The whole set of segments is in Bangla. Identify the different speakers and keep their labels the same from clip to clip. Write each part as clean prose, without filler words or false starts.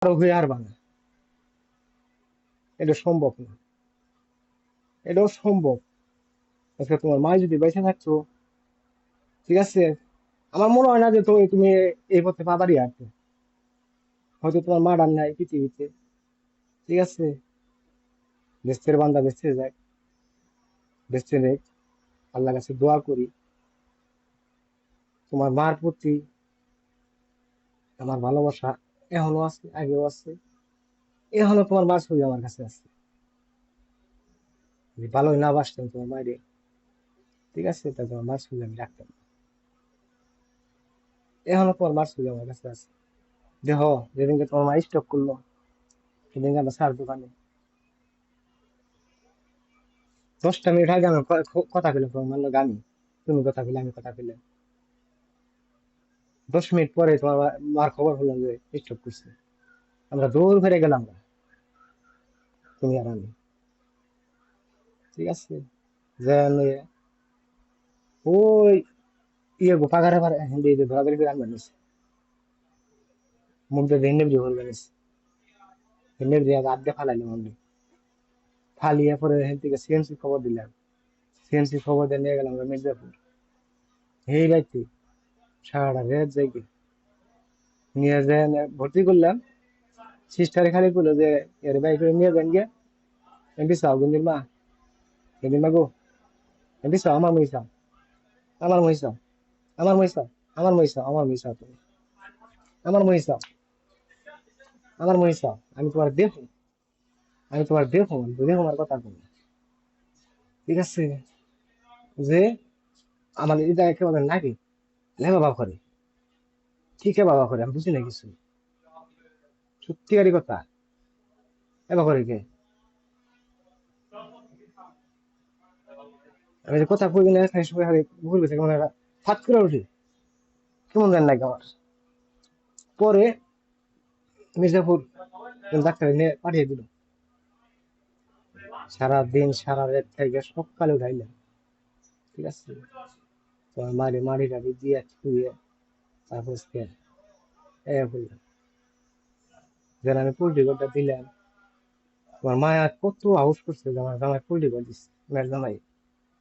Speaker 1: আরো হয়ে হারবা না, এটা সম্ভব না। এটাও সম্ভব। আজকে তোমার মা যদি বেঁচে থাকতো, ঠিক আছে, আমার মনে হয় না যে তুমি তুমি এই পথে পা বাড়িয়ে আসবে। হয়তো তোমার মা ডান নাই পৃথিবীতে, ঠিক আছে, বেস্তের বান্দা বেঁচে যায়, বেঁচে নেই। আল্লাহ কাছে দোয়া করি তোমার মার প্রতি আমার ভালোবাসা এখনো আছে, আগেও আছে, এখনো তোমার মার ছবি আমার কাছে আছে। যদি ভালোই না বাসতাম তোমার মায়ের, ঠিক আছে, তা তোমার মার ছবি আমি রাখতাম না। এখনো তোমার মার ছবি আমার কাছে আছে। দেহ, যেদিনকে তোমার মা স্টক করলো, সেদিনকে আমরা সার দোকানে 10টা মিনিট আগে আমি কথা পেলাম তোমার মানলো গানি, তুমি কথা পেলে, আমি কথা পেলাম। 10 মিনিট পরে তোমার মার খবর হলো যে স্টক করছে। আমরা দৌড় ফিরে গেলাম না, তুমি আর আমি, ঠিক আছে, যে ওই ইয়ে গো পাগারে পারে হিন্দি যে ধরা ধরে আনবেন মুখ দিয়ে হিন্দি ভিডিও করবেন, হিন্দি ভিডিও আগে ফালাইলাম আমি, ফালিয়ে পরে এখান থেকে সিএমসি খবর দিলাম। সিএমসি খবর দিয়ে নিয়ে গেলাম আমরা মির্জাপুর। এই রাইতে সারাটা রাত জায়গা নিয়ে যায় ভর্তি করলাম। সিস্টারে খালি বললো যে এর বাইক করে নিয়ে যান গিয়ে এমপি সাহ গঞ্জির মা, গঞ্জির মা গো, এমপি সাহ আমার মহিষা, আমার মহিষা, আমার মহিষা, আমার মহিষা, আমার মহিষা, তুমি আমার মহিষা, আমার মহিষা, আমি তোমার দেখো, আমি তোমার দেখো, দেখো আমার কথা বলো, ঠিক আছে, যে আমাদের এটা একেবারে নাকি লে বাবা করে, ঠিক বাবা করে, আমি বুঝি না কিছু, সত্যিকারই কথা, এবার করে কে, আমি যে কথা কই না খাই সবাই হারে ভুল গেছে কেমন একটা ফাট করে উঠি, কেমন জান লাগে আমার। পরে মির্জাপুর ডাক্তার নিয়ে পাঠিয়ে দিল। সারাদিন সারা রাত থেকে সকালে উঠাইলাম, ঠিক আছে, তোমার মারি টাড়ি দিয়ে ছুঁয়ে তারপর এ বললাম যেন আমি পোল্ট্রি ঘরটা দিলাম। তোমার মায়া কত আউস করছে যে আমার জামাই পোল্ট্রি ঘর দিচ্ছে, মেয়ের জামাই,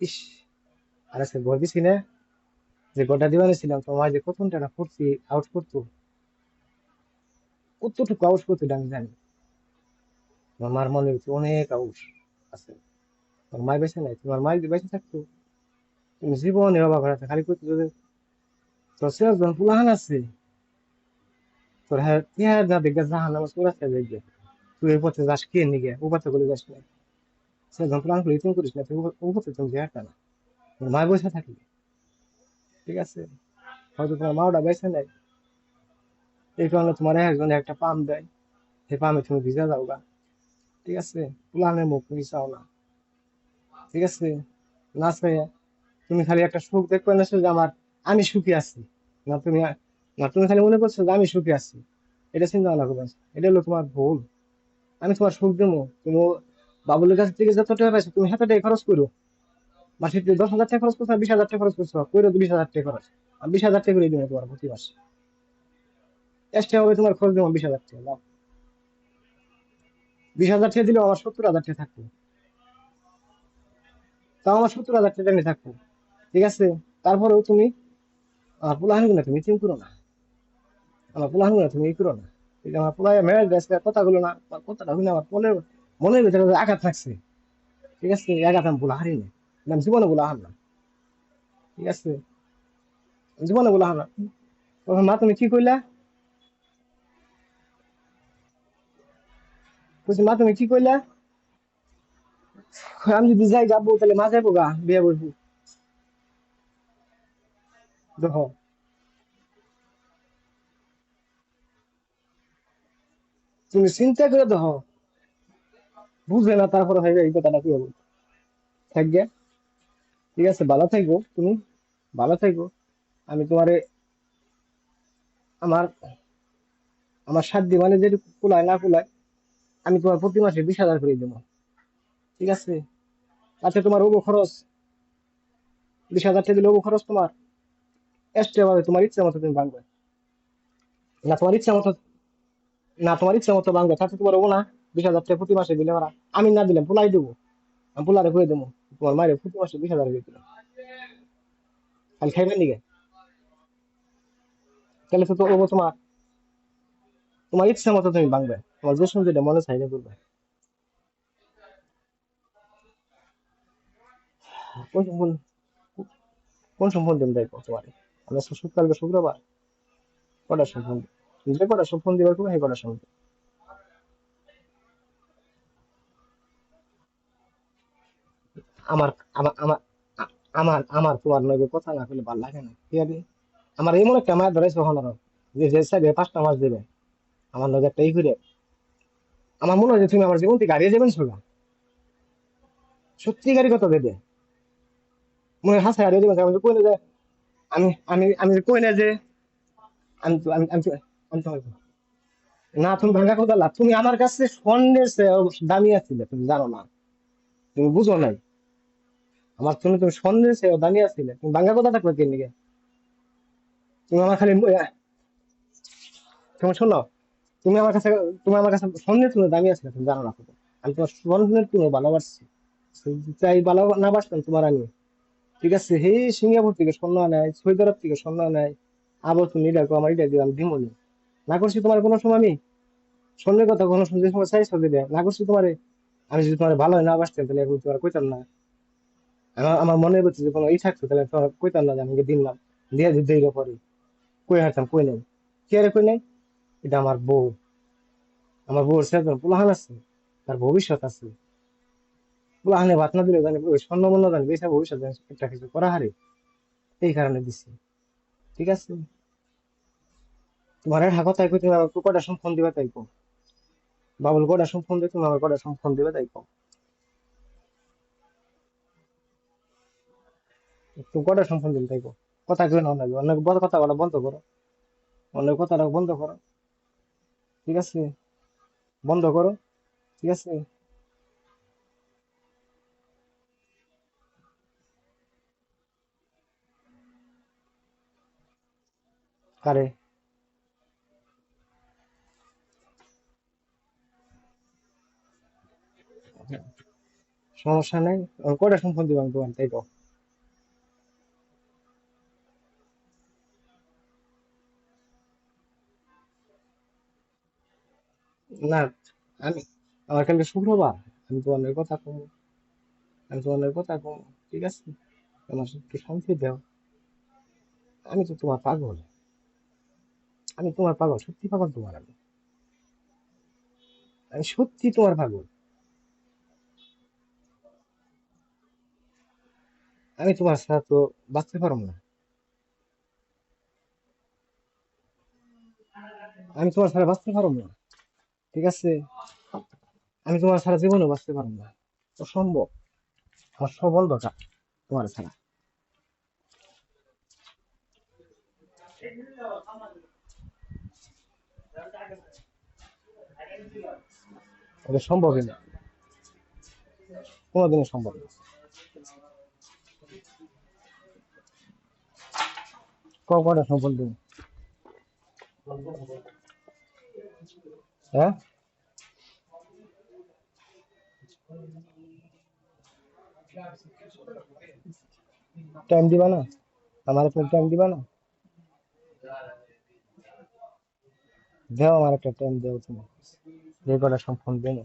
Speaker 1: ইস, আর আজকে ঘর দিছি না, যে ঘরটা দিবা নিয়েছিলাম তোমার মা যে কত টাকা করছি আউট করতো, কতটুকু আউস করতো এটা আমি জানি। তোমার মার মনে হচ্ছে অনেক আউস আছে। তোমার মায় বেঁচে নাই, তোমার মায় যদি বেঁচে থাকতো তুমি জীবনে অবাক হয়ে খালি করতো যে তোর জন পুলাহান আছে, তোর হ্যাঁ হ্যাঁ যা দেখে জাহান নামাজ তোর আছে দেখবে, তুই এই পথে যাস কে নিগে ও পথে করে যাস না, সে জন পুলাহান করে তুমি করিস না, তুই ও পথে তুমি যে একটা না, তোর মায় বসে থাকলে, ঠিক আছে, হয়তো তোমার মাওটা বেঁচে নাই, এই কারণে তোমার একজন একটা পাম দেয়, সেই পামে তুমি ভিজা যাও গা, ঠিক আছে, পুলাহানের মুখ তুমি চাও না, ঠিক আছে, না চাইয়া তুমি খালি একটা সুখ দেখবে না যে আমার আমি সুখী আছি, না তুমি, না তুমি খালি মনে করছো যে আমি সুখী আছি, এটা চিন্তা ভাবনা করবে, এটা হলো তোমার ভুল। আমি তোমার সুখ দেবো, তুমি বাবুলের কাছ থেকে যত টাকা পাইছো তুমি হাতে টাকা খরচ করো, মাসে 10,000 টাকা খরচ করছো, 20,000 টাকা খরচ করছো, করো 20,000 টাকা খরচ, আমি 20,000 টাকা করে দিবো তোমার প্রতি মাসে, এক্সট্রা হবে তোমার খরচ দেবো 20,000 টাকা, নাও। 20,000 টাকা দিলেও আমার 70,000 টাকা থাকতো, তাও আমার 70,000 টাকা নিয়ে থাকতো, ঠিক আছে, তারপরেও তুমি আমার পোলাহানি না তুমি চিন করো না, আমার পোলাহানি না তুমি ই করো না, ঠিক আছে, আমার পোলায় মেয়ের দেশে কথাগুলো না, আমার কথাটা শুনে আমার মনের মনের ভিতরে আঘাত থাকছে, ঠিক আছে, এই আঘাত আমি পোলা হারিনি, আমি জীবনে পোলা হার না, ঠিক আছে, জীবনে পোলা হার না। তখন মা তুমি কি কইলা, বলছি মা তুমি কি কইলা, আমি যদি যাই যাবো তাহলে মা যাবো গা বিয়ে বসবো, দেখো, তুমি চিন্তা করে দেখো, বুঝবে না তারপরে হয় এই কথাটা কি হবে, থাকবে, ঠিক আছে, ভালো থাকবো তুমি, ভালো থাকবো, আমি তোমারে আমার আমার সাধ্য মানে যেটুকু কুলায় না কুলায় আমি তোমার প্রতি মাসে 20,000 করে দেবো, ঠিক আছে, তাতে তোমার ওগো খরচ, 20,000 টাকা দিলে ওগো খরচ তোমার এক্সট্রা ভাবে তোমার ইচ্ছা মতো তুমি ভাঙবে, না তোমার ইচ্ছা মতো, না তোমার ইচ্ছা মতো ভাঙবে, তাতে তোমার হবো না 20,000 টাকা প্রতি মাসে দিলে ওরা, আমি না দিলাম পোলাই দেবো, আমি পোলারে করে দেবো, তোমার মায়ের প্রতি মাসে 20,000 করে দিলাম, খালি খাইবেন দিকে, তাহলে তো হবো তোমার, তোমার ইচ্ছা মতো তুমি ভাঙবে, তোমার যে সঙ্গে মনে চাইলে করবে। কোন সম্পূর্ণ, কোন সম্পূর্ণ দিন দেখো তোমার, আমরা শুক্রবার শুক্রবার কটা সম্পূর্ণ, যে কটা সম্পূর্ণ দিবার করবো সেই কটা সম্পূর্ণ। আমার আমার আমার আমার তোমার নইবে কথা না করলে ভালো লাগে না, ঠিক আছে? আমার এমন একটা মায়ের ধরেছে ওখানে, যে যে সাইডে 5টা মাস দেবে আমার লগে একটা ই করে, আমার মনে হয় যে তুমি আমার জীবন থেকে হারিয়ে যাবেন সোজা, সত্যিকারই কথা দেবে, মনে হয় হাসায় হারিয়ে যাবেন, আমি কই না যে, আমি কই না যে, আমি তো- আমি আমি তো- আমি তো- না তুমি ভাঙা কথা না, তুমি আমার কাছে স্বর্ণের চেয়েও দামি আছিলে, তুমি জানো না, তুমি বুঝো নাই, আমার তুমি তুমি স্বর্ণের চেয়েও দামি আছিলে, তুমি ভাঙা কথা থাকবে কেন নিকে, তুমি আমার খালি তুমি শোনো, তুমি আমার কাছে, তুমি আমার কাছে স্বর্ণের তুমি দামি আছিলে, তুমি জানো না কত। আমি তোমার স্বর্ণের তুমি ভালোবাসছি, চাই ভালো না বাসতাম তোমার আমি, ঠিক আছে? হে সিঙ্গাপুর থেকে স্বর্ণ নেয়, সৌদি আরব থেকে স্বর্ণ নেয়, আবার তুমি এটা আমার এটা দিলাম দিমনি, না করছি তোমার কোনো সময় আমি স্বর্ণের কথা কোনো সময়, যে সময় চাইছো দিলে না করছি তোমারে, আমি যদি তোমার ভালো না বাসতাম তাহলে এখন তোমার কইতাম না, আমার মনের প্রতি যে কোনো ই থাকতো তাহলে তোমার কইতাম না যে আমি দিন না, দিয়ে দিতে পরে কই হারতাম, কই নাই, কে রে কই নাই, এটা আমার বউ, আমার বউর সেজন পোলাহান আছে, তার ভবিষ্যৎ আছে, পোলাহানে ভাত না দিলে জানি ওই স্বর্ণ মূল্য জানি বেশি ভবিষ্যৎ জানি একটা কিছু করা হারে, এই কারণে দিছি, ঠিক আছে? তোমার হা কথাই কই, তুমি আমাকে কটা সময় ফোন দিবা তাই কো, বাবুল কটা সময় ফোন দিবে, তুমি আমার কটা সময় ফোন দিবে তাই কো, তুমি কটা সময় ফোন দিবে তাই কো, কথা কেউ না লাগবে, অনেক বড় কথা বলা বন্ধ করো, অনেক কথাটা বন্ধ করো, ঠিক আছে? বন্ধ করো, ঠিক আছে? কারে? সমস্যা নাই, কটা সময় ফোন দিবা আমি তোমার তাই কো, না আমি, আমার কালকে শুক্রবার, আমি তোমার কথা কম, আমি তোমার কথা কম, ঠিক আছে? আমার একটু শান্তি দাও, আমি তো তোমার পাগল, আমি তোমার পাগল, সত্যি পাগল তোমার আমি, আমি সত্যি তোমার পাগল, আমি তোমার ছাড়া তো বাঁচতে পারবো না, আমি তোমার ছাড়া বাঁচতে পারবো না, ঠিক আছে? আমি তোমার ছাড়া জীবনে বাঁচতে পারবো না, অসম্ভব, আমার সবল দরকার তোমার ছাড়া, এটা সম্ভবই না, কোনোদিনই সম্ভব না। কটা সম্ভব তুমি, হ্যাঁ? টাইম দিবা না, আমার একটা টাইম দিবা না, দেও আমার একটা টাইম দেও তুমি, যে কটা সম্পূর্ণ দেবো,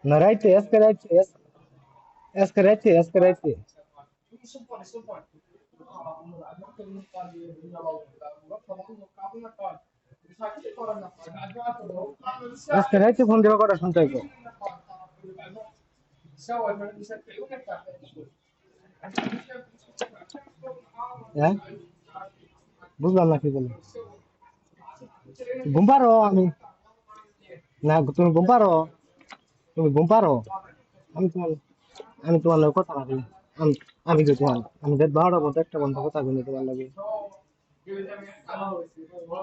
Speaker 1: না রাইতে, আজকে রাইতে, আজকে রাইতে, আজকে রাইতে, আজকে রাইতে ফোন দেওয়া কটা শুনতে হইব, হ্যাঁ? বুঝলাম না কি বলে, ঘুম পারো আমি, না তুমি ঘুম পারো, তুমি ঘুম পারো, আমি তোমার, আমি তোমার লগে কথা বলি, আমি, আমি যে তোমার, আমি যে 12টার মধ্যে একটা বন্ধ কথা বলি তোমার লাগে,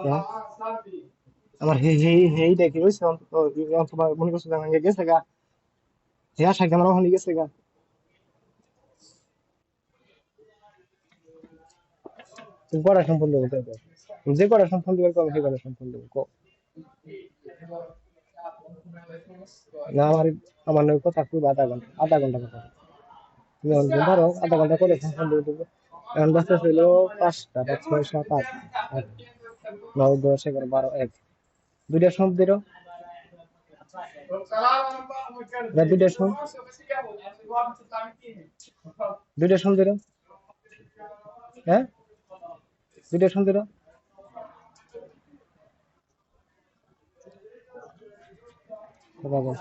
Speaker 1: হ্যাঁ? আমার হে হে হেই দেখি ওই তোমার মনে করছো যে আমাকে গেছে গা, হে আশা আমার ওখানে গেছে গা, তুমি কটা সম্পূর্ণ দেবো তাই তো? তুমি যে কটা সম্পূর্ণ দেবে আমি সেই কটা সম্পূর্ণ দেবো না আমার আমার নয় কথা খুব আধা ঘন্টা কথা তুমি ধরো আধা ঘন্টা করে সম্পূর্ণ দেবো এখন বাচ্চা ছিল 5টা 5 6 7 8 8 9 10 11 12 1 দুইটা সম্পূর্ণ দিলো দুইটা সম্পূর্ণ দিলো হ্যাঁ দুইটা সম্পূর্ণ দিলো কথা বল